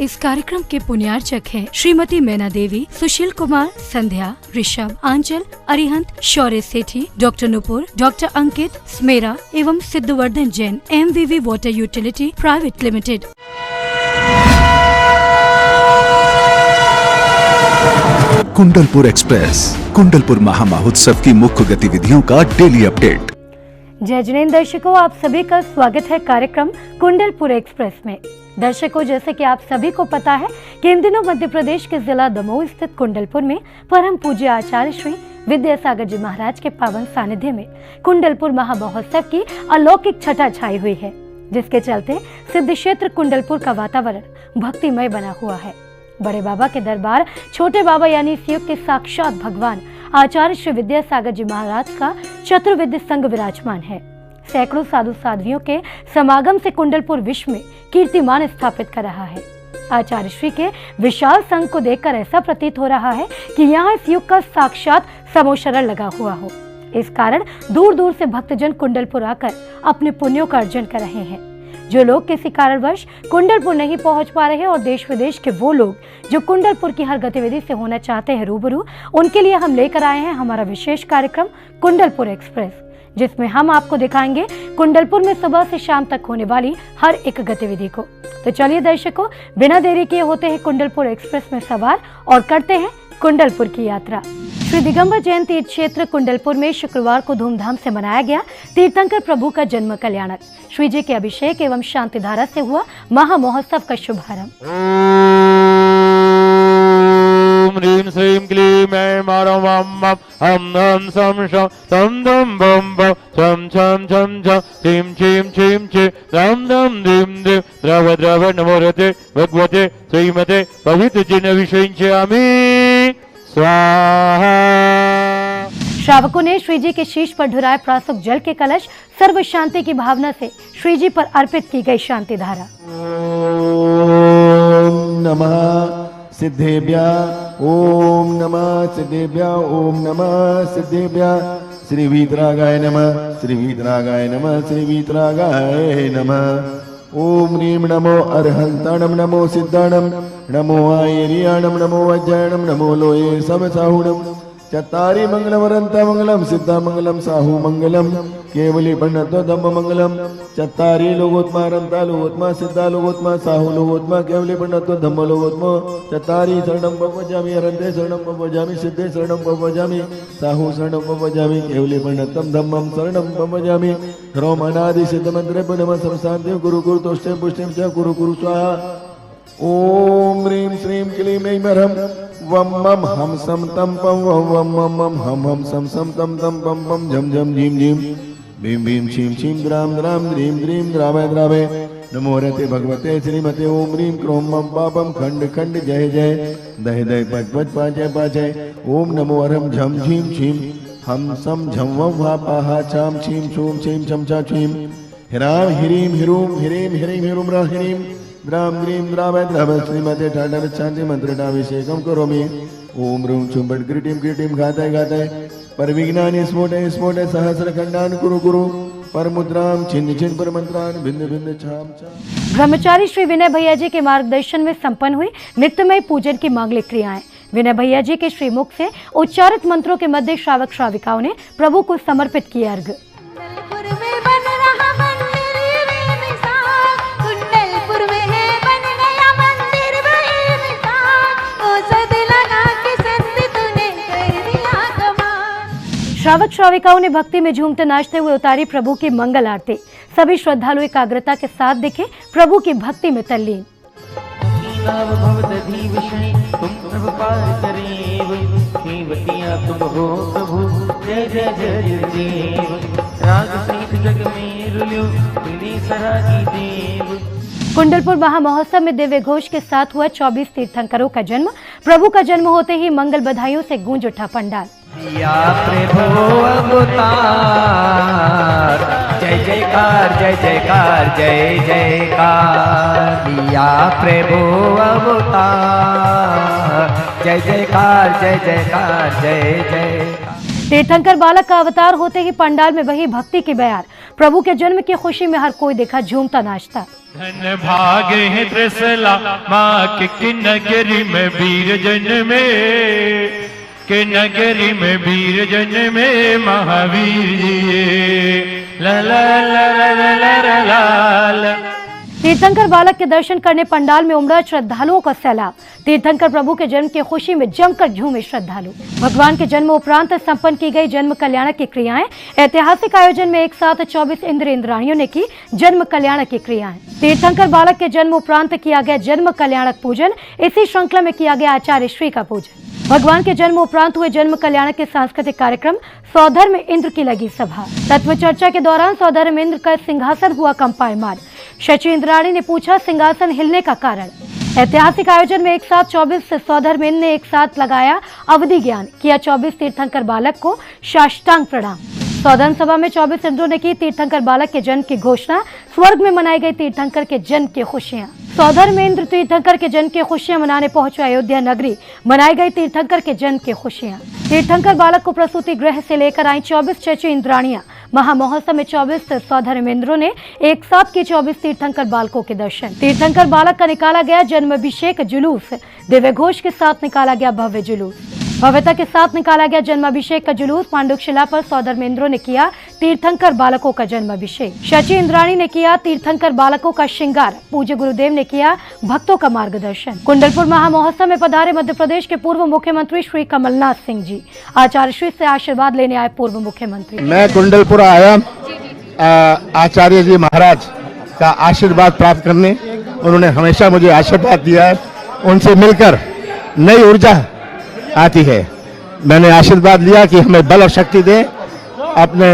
इस कार्यक्रम के पुण्यार्चक हैं श्रीमती मैना देवी, सुशील कुमार, संध्या, ऋषभ, आंचल, अरिहंत, शौर्य सेठी, डॉक्टर नुपुर, डॉक्टर अंकित, स्मेरा एवं Siddhvardhan Jain, MVV water utility private limited. Kundalpur express, Kundalpur महामहोत्सव की मुख्य गतिविधियों का डेली अपडेट। जय जिनेंद्र दर्शकों, आप सभी का स्वागत है कार्यक्रम कुंडलपुर एक्सप्रेस में। दर्शकों, जैसे कि आप सभी को पता है कि इन दिनों मध्य प्रदेश के जिला दमोह स्थित कुंडलपुर में परम पूज्य आचार्य श्री विद्यासागर जी महाराज के पावन सानिध्य में कुंडलपुर महामहोत्सव की अलौकिक छटा छाई हुई है, जिसके चलते सिद्ध क्षेत्र कुंडलपुर का वातावरण भक्तिमय बना हुआ है। बड़े बाबा के दरबार छोटे बाबा यानी इस युग के साक्षात भगवान आचार्य श्री विद्यासागर जी महाराज का चतुर्विद्य संघ विराजमान है। सैकड़ों साधु साध्वियों के समागम से कुंडलपुर विश्व में कीर्तिमान स्थापित कर रहा है। आचार्य श्री के विशाल संघ को देखकर ऐसा प्रतीत हो रहा है कि यहाँ इस युग का साक्षात समोशरण लगा हुआ हो। इस कारण दूर दूर से भक्तजन कुंडलपुर आकर अपने पुण्यों का अर्जन कर रहे हैं। जो लोग किसी कारणवश कुंडलपुर नहीं पहुंच पा रहे हैं और देश विदेश के वो लोग जो कुंडलपुर की हर गतिविधि से होना चाहते हैं रूबरू, उनके लिए हम लेकर आए हैं हमारा विशेष कार्यक्रम कुंडलपुर एक्सप्रेस, जिसमें हम आपको दिखाएंगे कुंडलपुर में सुबह से शाम तक होने वाली हर एक गतिविधि को। तो चलिए दर्शकों, बिना देरी किए होते हैं कुंडलपुर एक्सप्रेस में सवार और करते हैं कुंडलपुर की यात्रा। श्री दिगंबर जैन तीर्थ क्षेत्र कुंडलपुर में शुक्रवार को धूमधाम से मनाया गया तीर्थंकर प्रभु का जन्म कल्याणक श्री जी के अभिषेक एवं शांति धारा से हुआ महामहोत्सव का शुभारंभ। ओम ह्रीं श्रीं क्लीं ऐं मारं वं मं हं हं सं शं तं धं भं भं छं छं छं छं छीं छीं छीं छीं रं रं ह्रीं ह्रीं द्रव द्रव नमोरते भगवते श्रीमते पवित्र जिन विषयिंचामि स्वाहा। श्रावकों ने श्री जी के शीश पर ढुराए प्रासुक जल के कलश सर्व शांति की भावना से श्री जी पर अर्पित की गई शांति धारा। ओम नमः सिद्धेभ्या, ओम नमः सिद्धेभ्या, ओम नमः सिद्धेभ्या। श्री वीतरागाय नमः, श्री वीतरागाय नमः, श्री वीतरागाय नमः। ओम ह्रीं नमो अर्हंताणं, नमो सिद्धाणं, नमो आयर्याणं, नमो वज्रायणं, नमो लोये सबसाहुणं। चत्तारि मंगलवरंता मंगलम, सिद्धा मंगलम, साहू मंगलम, केवली पंडितो धम्म मंगलम। चत्तारि लोगोत्मा रंता लोगोत्मा, सिद्धा लोगोत्मा, साहू लोगोत्मा, केवली पंडितो धम्म लोगोत्मा। चत्तारि शरणं पवजामि, अरन्ते शरणं पवजामि, सिद्धे शरणं पवजामि, साहू शरणं पवजामि, केवली पंडितं धम्मं शरणं पवजामि। ह्रौम अनादि सिद्ध मंत्रे नमः संस्थान्ते गुरु गुरु तोष्टे पुष्टिं च गुरु गुरु स्वाहा। ओम ह्रीं श्रीं क्लीं ऐं मरहं वम मम हम सम तम पम वम मम मम हम हम सम तम तम पम पम झम झम झीम झीम भीम भीम छीम छीम द्राम द्राम द्रीम द्रीम द्रावय द्रावय। नमो रते भगवते श्रीमते ओम ह्रीं क्रोम मम पापम खंड खंड जय जय दय दय पच पच पाचय पाचय। ओम नमो अरम झम झीम छीम हम सम झम वम वा पाहा छाम छीम छूम छीम छम छा छीम। हिराम हिरीम हिरूम हिरीम हिरीम हिरूम रा हिरीम द्राम द्रीम द्रावय द्रावय। श्रीमते ठाडव शांति मंत्रटाभिषेकम करोमि। ओम रूम चुंबट क्रीटिम क्रीटिम घातय घातय परविघ्नानि स्फोटय स्फोटय सहस्रखंडान कुरु कुरु परमुद्राम छिन्न छिन्न परमंत्रान भिन्न भिन्न छाम छाम। ब्रह्मचारी श्री विनय भैया जी के मार्गदर्शन में संपन्न हुई नित्यमय पूजन की मांगलिक क्रियाएं। विनय भैया जी के श्रीमुख से उच्चारित मंत्रों के मध्य श्रावक श्राविकाओं ने प्रभु को समर्पित किया अर्घ। श्रावक श्राविकाओं ने भक्ति में झूमते नाचते हुए उतारी प्रभु की मंगल आरती। सभी श्रद्धालु एकाग्रता के साथ दिखे प्रभु की भक्ति में तल्लीन। कुंडलपुर महामहोत्सव में दिव्य घोष के साथ हुआ 24 तीर्थंकरों का जन्म। प्रभु का जन्म होते ही मंगल बधाइयों से गूंज उठा पंडाल। या प्रभु अवतार, जय जयकार जय जयकार जय जयकार। या प्रभु अवतार, जय जयकार जय जयकार जय जयकार। तीर्थंकर बालक का अवतार होते ही पंडाल में वही भक्ति की बयार। प्रभु के जन्म की खुशी में हर कोई देखा झूमता नाचता। धन भागे हैं त्रिशला माँ के नगरी में वीर जन में, के नगरी में वीर जन में महावीर जी। ला ला ला ला ला ला ला ला। तीर्थंकर बालक के दर्शन करने पंडाल में उमड़ा श्रद्धालुओं का सैलाब। तीर्थंकर प्रभु के जन्म की खुशी में जमकर झूमे श्रद्धालु। भगवान के जन्म उपरांत संपन्न की गई जन्म कल्याण की क्रियाएं। ऐतिहासिक आयोजन में एक साथ 24 इंद्र इंद्राणियों ने की जन्म कल्याण की क्रियाएं। तीर्थंकर बालक के जन्म उपरांत किया गया जन्म कल्याणक पूजन। इसी श्रृंखला में किया गया आचार्य श्री का पूजन। भगवान के जन्म उपरांत हुए जन्म कल्याण के सांस्कृतिक कार्यक्रम। सौधर्म इंद्र की लगी सभा। तत्व चर्चा के दौरान सौधर्म इंद्र का सिंहासन हुआ कंपायमान। शची इंद्राणी ने पूछा सिंहासन हिलने का कारण। ऐतिहासिक आयोजन में एक साथ 24 सौधर्म इंद्र ने एक साथ लगाया अवधि ज्ञान। किया 24 तीर्थंकर बालक को साष्टांग प्रणाम। सौधर्म सभा में 24 इंद्रों ने की तीर्थंकर बालक के जन्म की घोषणा। स्वर्ग में मनाई गई तीर्थंकर के जन्म की खुशियां। सौधर्म इंद्र तीर्थंकर के जन्म की खुशियां मनाने पहुंचे अयोध्या नगरी। मनाई गई तीर्थंकर के जन्म की खुशियां। तीर्थंकर बालक को प्रसूति गृह से लेकर आई 24 चची इंद्राणियां। महामहोत्सव में 24 सौधर्म इंद्रों ने एक साथ की 24 तीर्थंकर बालकों के दर्शन। तीर्थंकर बालक का निकाला गया जन्माभिषेक जुलूस। दिव्य घोष के साथ निकाला गया भव्य जुलूस। भव्यता के साथ निकाला गया जन्माभिषेक का जुलूस। पांडुक शिला पर सौधर्म इंद्रों ने किया तीर्थंकर बालकों का जन्माभिषेक। शची इंद्राणी ने किया तीर्थंकर बालकों का श्रृंगार। पूज्य गुरुदेव ने किया भक्तों का मार्गदर्शन। कुंडलपुर महामहोत्सव में पधारे मध्य प्रदेश के पूर्व मुख्यमंत्री श्री कमलनाथ सिंह जी। आचार्य श्री से आशीर्वाद लेने आए पूर्व मुख्यमंत्री। मैं कुंडलपुर आया आचार्य जी महाराज का आशीर्वाद प्राप्त करने। उन्होंने हमेशा मुझे आशीर्वाद दिया है। उनसे मिलकर नई ऊर्जा आती है। मैंने आशीर्वाद लिया कि हमें बल और शक्ति दे अपने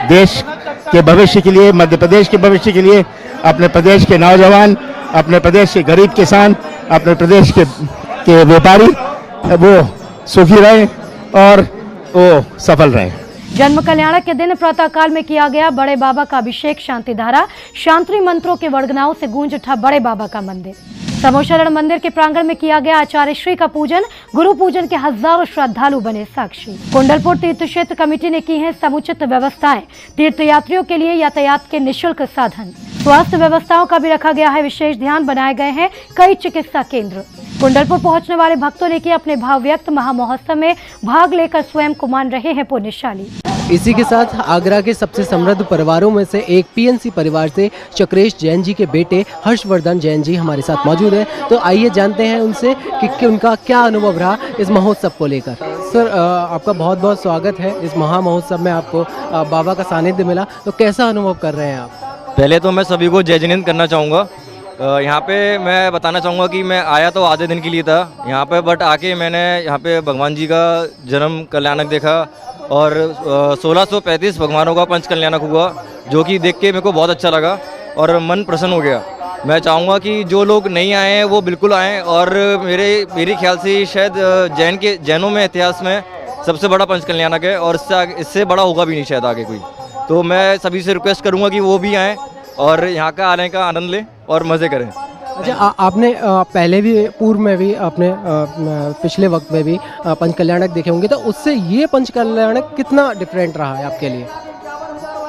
देश के भविष्य के लिए, मध्य प्रदेश के भविष्य के लिए, अपने प्रदेश के नौजवान, अपने प्रदेश के गरीब किसान, अपने प्रदेश के व्यापारी वो सुखी रहें और वो सफल रहें। जन्म कल्याण के दिन प्रातःकाल में किया गया बड़े बाबा का अभिषेक। शांति धारा शांति मंत्रों के वड़गनाओं से गूंज उठा बड़े बाबा का मंदिर। समोशरण मंदिर के प्रांगण में किया गया आचार्य श्री का पूजन। गुरु पूजन के हजारों श्रद्धालु बने साक्षी। कुंडलपुर तीर्थ क्षेत्र कमेटी ने की है समुचित व्यवस्थाएं। तीर्थयात्रियों के लिए यातायात के निःशुल्क साधन। स्वास्थ्य व्यवस्थाओं का भी रखा गया है विशेष ध्यान। बनाए गए हैं कई चिकित्सा केंद्र। कुंडलपुर पहुंचने वाले भक्तों ने किए अपने भाव व्यक्त। महामहोत्सव में भाग लेकर स्वयं को मान रहे हैं पुण्यशाली। इसी के साथ आगरा के सबसे समृद्ध परिवारों में से एक पीएनसी परिवार से चक्रेश जैन जी के बेटे हर्षवर्धन जैन जी हमारे साथ मौजूद हैं। तो आइए जानते हैं उनसे कि उनका क्या अनुभव रहा इस महोत्सव को लेकर। सर, आपका बहुत बहुत स्वागत है। इस महामहोत्सव में आपको बाबा का सानिध्य मिला, तो कैसा अनुभव कर रहे हैं आप? पहले तो मैं सभी को जय जिनेंद्र करना चाहूँगा। यहाँ पे मैं बताना चाहूँगा कि मैं आया तो आधे दिन के लिए था यहाँ पे, बट आके मैंने यहाँ पे भगवान जी का जन्म कल्याणक देखा और 1635 भगवानों का पंच कल्याणक हुआ, जो कि देख के मेरे को बहुत अच्छा लगा और मन प्रसन्न हो गया। मैं चाहूँगा कि जो लोग नहीं आए हैं वो बिल्कुल आएँ। और मेरे ख्याल से शायद जैनों में इतिहास में सबसे बड़ा पंच कल्याणक है और इससे बड़ा होगा भी नहीं शायद आगे कोई। तो मैं सभी से रिक्वेस्ट करूँगा कि वो भी आएँ और यहाँ का आने का आनंद लें और मज़े करें। अच्छा, आपने पहले भी पूर्व में भी अपने पिछले वक्त में भी पंच कल्याणक देखे होंगे, तो उससे ये पंच कल्याणक कितना डिफरेंट रहा है आपके लिए?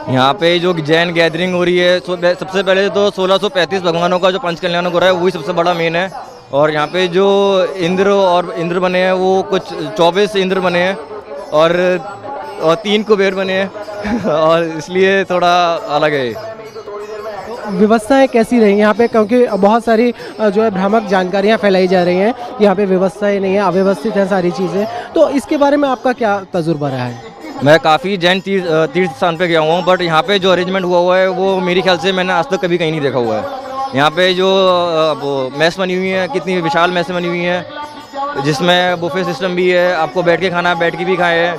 यहाँ पे जो जैन गैदरिंग हो रही है, सबसे पहले तो 1635 भगवानों का जो पंच कल्याणक हो रहा है वही सबसे बड़ा मेन है। और यहाँ पे जो इंद्र बने हैं वो कुछ 24 इंद्र बने हैं और 3 कुबेर बने हैं और इसलिए थोड़ा अलग है। व्यवस्थाएं कैसी रही यहाँ पे? क्योंकि बहुत सारी जो है भ्रामक जानकारियाँ फैलाई जा रही हैं, यहाँ पे व्यवस्थाएं नहीं है, अव्यवस्थित है सारी चीज़ें। तो इसके बारे में आपका क्या तजुर्बा रहा है? मैं काफ़ी जैन तीर्थ स्थान पे गया हूँ, बट यहाँ पे जो अरेंजमेंट हुआ है वो मेरे ख्याल से मैंने आज तक कभी कहीं नहीं देखा हुआ है। यहाँ पे जो मैस बनी हुई है, कितनी विशाल मैसें बनी हुई हैं, जिसमें बुफे सिस्टम भी है, आपको बैठ के खाना, बैठ के भी खाए हैं,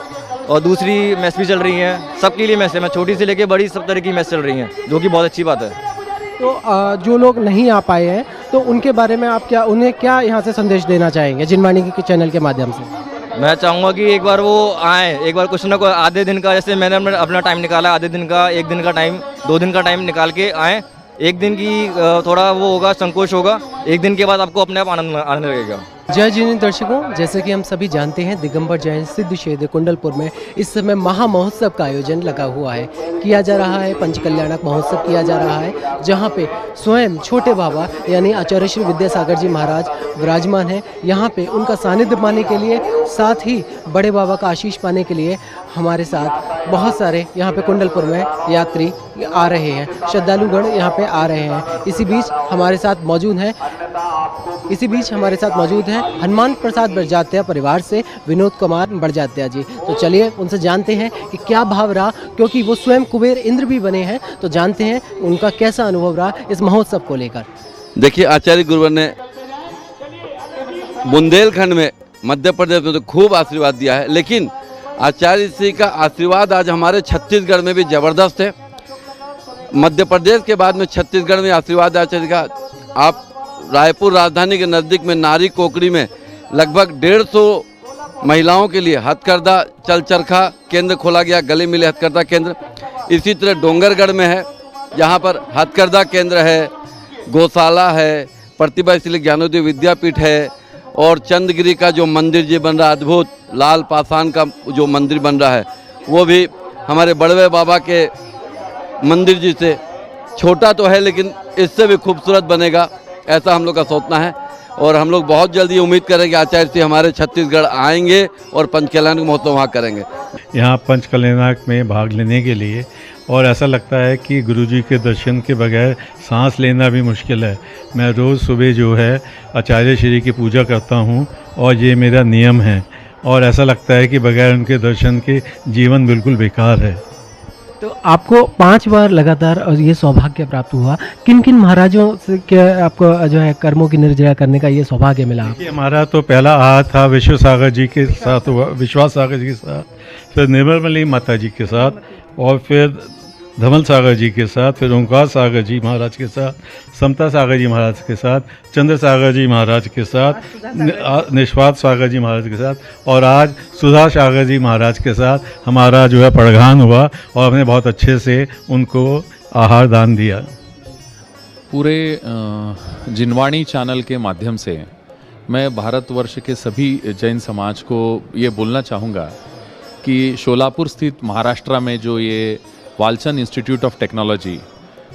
और दूसरी मैस भी चल रही हैं। सबके लिए मैस है, मैं छोटी से लेके बड़ी सब तरह की मैस चल रही हैं, जो कि बहुत अच्छी बात है। तो जो लोग नहीं आ पाए हैं तो उनके बारे में आप उन्हें क्या यहाँ से संदेश देना चाहेंगे जिनवाणी के चैनल के माध्यम से? मैं चाहूँगा कि एक बार वो आएँ, एक बार कुछ ना कुछ आधे दिन का, जैसे मैंने अपना टाइम निकाला, आधे दिन का, 1 दिन का टाइम, 2 दिन का टाइम निकाल के आएँ। 1 दिन की थोड़ा वो होगा, संकोच होगा, 1 दिन के बाद आपको अपने आप आनंद लगेगा। जय जिन दर्शकों, जैसे कि हम सभी जानते हैं दिगंबर जैन सिद्ध क्षेत्र कुंडलपुर में इस समय महा महोत्सव का आयोजन लगा हुआ है, किया जा रहा है। पंचकल्याणक महोत्सव किया जा रहा है, जहां पे स्वयं छोटे बाबा यानी आचार्य श्री विद्यासागर जी महाराज विराजमान हैं। यहां पे उनका सानिध्य पाने के लिए, साथ ही बड़े बाबा का आशीष पाने के लिए हमारे साथ बहुत सारे यहाँ पे कुंडलपुर में यात्री आ रहे हैं, श्रद्धालुगण यहाँ पे आ रहे हैं। इसी बीच हमारे साथ मौजूद हैं हनुमान प्रसाद बड़जात्या परिवार से विनोद कुमार बड़जात्या जी। तो चलिए उनसे जानते हैं कि क्या भाव रहा, क्योंकि वो स्वयं कुबेर इंद्र भी बने हैं। तो जानते हैं उनका कैसा अनुभव रहा इस महोत्सव को लेकर। देखिए, आचार्य गुरुवर ने बुंदेलखंड में, मध्य प्रदेश में तो खूब आशीर्वाद दिया है, लेकिन आचार्य श्री का आशीर्वाद आज हमारे छत्तीसगढ़ में भी जबरदस्त है। मध्य प्रदेश के बाद में छत्तीसगढ़ में आशीर्वाद आचार्य का। आप रायपुर राजधानी के नज़दीक में नारी कोकड़ी में लगभग 150 महिलाओं के लिए हथकरघा चल चरखा केंद्र खोला गया, गले मिले हथकरघा केंद्र। इसी तरह डोंगरगढ़ में है, जहाँ पर हथकरघा केंद्र है, गौशाला है, प्रतिभा इसलिए ज्ञानोदय विद्यापीठ है, और चंद्रगिरी का जो मंदिर जी बन रहा है, अद्भुत लाल पाषाण का जो मंदिर बन रहा है, वो भी हमारे बड़वे बाबा के मंदिर जी से छोटा तो है, लेकिन इससे भी खूबसूरत बनेगा, ऐसा हम लोग का सोचना है। और हम लोग बहुत जल्दी उम्मीद करें कि आचार्य जी हमारे छत्तीसगढ़ आएंगे और पंचकल्याणक महोत्सव वहाँ करेंगे। यहाँ पंचकल्याणक में भाग लेने के लिए, और ऐसा लगता है कि गुरुजी के दर्शन के बगैर सांस लेना भी मुश्किल है। मैं रोज़ सुबह जो है आचार्य श्री की पूजा करता हूँ, और ये मेरा नियम है, और ऐसा लगता है कि बगैर उनके दर्शन के जीवन बिल्कुल बेकार है। तो आपको 5 बार लगातार ये सौभाग्य प्राप्त हुआ, किन किन महाराजों से क्या आपको जो है कर्मों की निर्जरा करने का ये सौभाग्य मिला? हमारा तो पहला हाथ था विश्वसागर जी के साथ हुआ, विश्वास सागर जी के साथ, फिर निर्मली माता जी के साथ, और फिर धमल सागर जी के साथ, फिर ओंकार सागर जी महाराज के साथ, समता सागर जी महाराज के साथ, चंद्र सागर जी महाराज के साथ, निष्पात सागर जी महाराज के साथ, और आज सुधा सागर जी महाराज के साथ हमारा जो है पड़घान हुआ, और हमने बहुत अच्छे से उनको आहार दान दिया। पूरे जिनवाणी चैनल के माध्यम से मैं भारतवर्ष के सभी जैन समाज को ये बोलना चाहूँगा कि शोलापुर स्थित महाराष्ट्र में जो ये वालचंद इंस्टीट्यूट ऑफ टेक्नोलॉजी,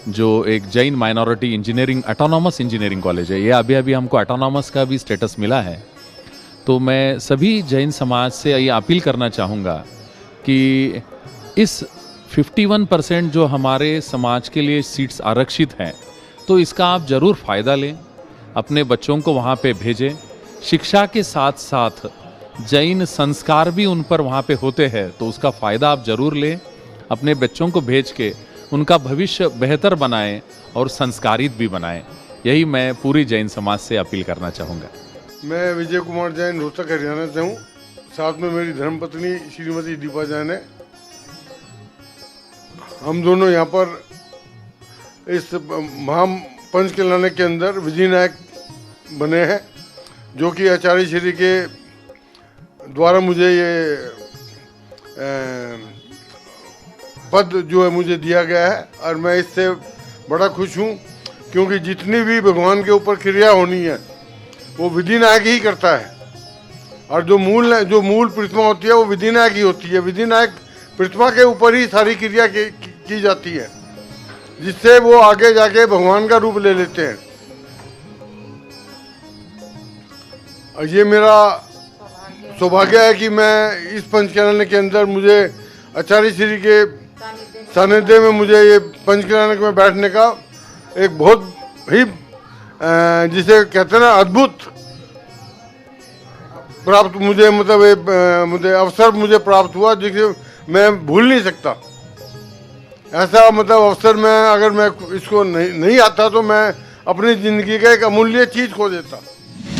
जो एक Jain minority engineering autonomous engineering college है, ये अभी हमको ऑटोनॉमस का भी स्टेटस मिला है। तो मैं सभी जैन समाज से ये अपील करना चाहूँगा कि इस 51% जो हमारे समाज के लिए सीट्स आरक्षित हैं, तो इसका आप ज़रूर फ़ायदा लें, अपने बच्चों को वहाँ पे भेजें। शिक्षा के साथ साथ जैन संस्कार भी उन पर वहाँ पे होते हैं, तो उसका फ़ायदा आप ज़रूर लें। अपने बच्चों को भेज के उनका भविष्य बेहतर बनाएं और संस्कारित भी बनाएं। यही मैं पूरी जैन समाज से अपील करना चाहूँगा। मैं विजय कुमार जैन रोहतक हरियाणा से हूँ, साथ में मेरी धर्मपत्नी श्रीमती दीपा जैन है। हम दोनों यहाँ पर इस महा पंचकल्याणक के अंदर विधिनायक बने हैं, जो कि आचार्य श्री के द्वारा मुझे ये पद जो है मुझे दिया गया है, और मैं इससे बड़ा खुश हूँ, क्योंकि जितनी भी भगवान के ऊपर क्रिया होनी है वो विधिनायक ही करता है, और जो मूल प्रतिमा होती है वो विधिनायक ही होती है। विधिनायक प्रतिमा के ऊपर ही सारी क्रिया की जाती है, जिससे वो आगे जाके भगवान का रूप ले लेते हैं। और ये मेरा सौभाग्य है कि मैं इस पंचकल्याणक के अंदर मुझे आचार्य श्री के सानिध्य में मुझे ये पंचकल्याणक में बैठने का एक बहुत ही जिसे कहते हैं ना अद्भुत प्राप्त मुझे मुझे अवसर मुझे प्राप्त हुआ, जिसे मैं भूल नहीं सकता। ऐसा अवसर में अगर मैं इसको नहीं आता तो मैं अपनी ज़िंदगी का एक अमूल्य चीज़ खो देता।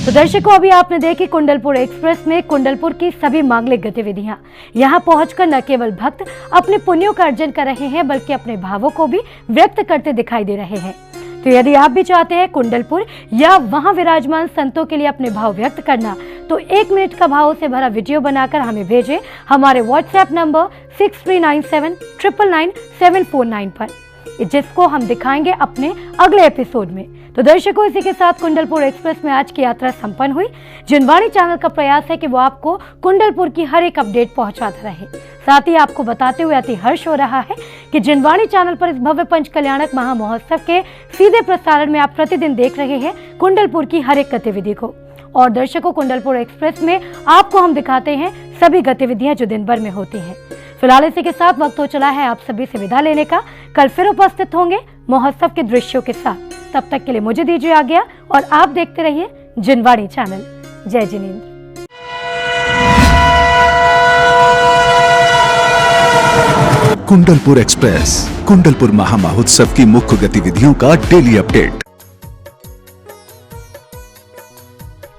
तो दर्शकों, अभी आपने देखी कुंडलपुर एक्सप्रेस में कुंडलपुर की सभी मांगलिक गतिविधियां। यहां पहुंचकर न केवल भक्त अपने पुण्यों का अर्जन कर रहे हैं, बल्कि अपने भावों को भी व्यक्त करते दिखाई दे रहे हैं। तो यदि आप भी चाहते हैं कुंडलपुर या वहां विराजमान संतों के लिए अपने भाव व्यक्त करना, तो 1 मिनट का भावों से भरा वीडियो बनाकर हमें भेजें हमारे व्हाट्सएप नंबर 6397999749 पर। जिसको हम दिखाएंगे अपने अगले एपिसोड में। तो दर्शकों, इसी के साथ कुंडलपुर एक्सप्रेस में आज की यात्रा संपन्न हुई। जिनवाणी चैनल का प्रयास है कि वो आपको कुंडलपुर की हर एक अपडेट पहुंचाता रहे। साथ ही आपको बताते हुए अति हर्ष हो रहा है कि जिनवाणी चैनल पर इस भव्य पंच कल्याणक महा महोत्सव के सीधे प्रसारण में आप प्रतिदिन देख रहे हैं कुंडलपुर की हर एक गतिविधि को। और दर्शकों, कुंडलपुर एक्सप्रेस में आपको हम दिखाते हैं सभी गतिविधियां जो दिन भर में होती हैं। फिलहाल इसी के साथ वक्त हो चला है आप सभी से विदा लेने का। कल फिर उपस्थित होंगे महोत्सव के दृश्यों के साथ। तब तक के लिए मुझे दीजिए आज्ञा और आप देखते रहिए जिनवाणी चैनल। जय जिनेंद्र। कुंडलपुर एक्सप्रेस, कुंडलपुर महामहोत्सव की मुख्य गतिविधियों का डेली अपडेट।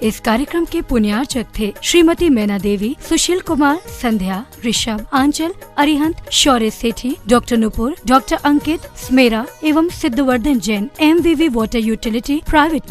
इस कार्यक्रम के पुण्यार्चक थे श्रीमती मैना देवी, सुशील कुमार, संध्या, ऋषभ, आंचल, अरिहंत, शौर्य सेठी, डॉक्टर नुपुर, डॉक्टर अंकित, स्मेरा एवं Siddhvardhan Jain, MVV water utility private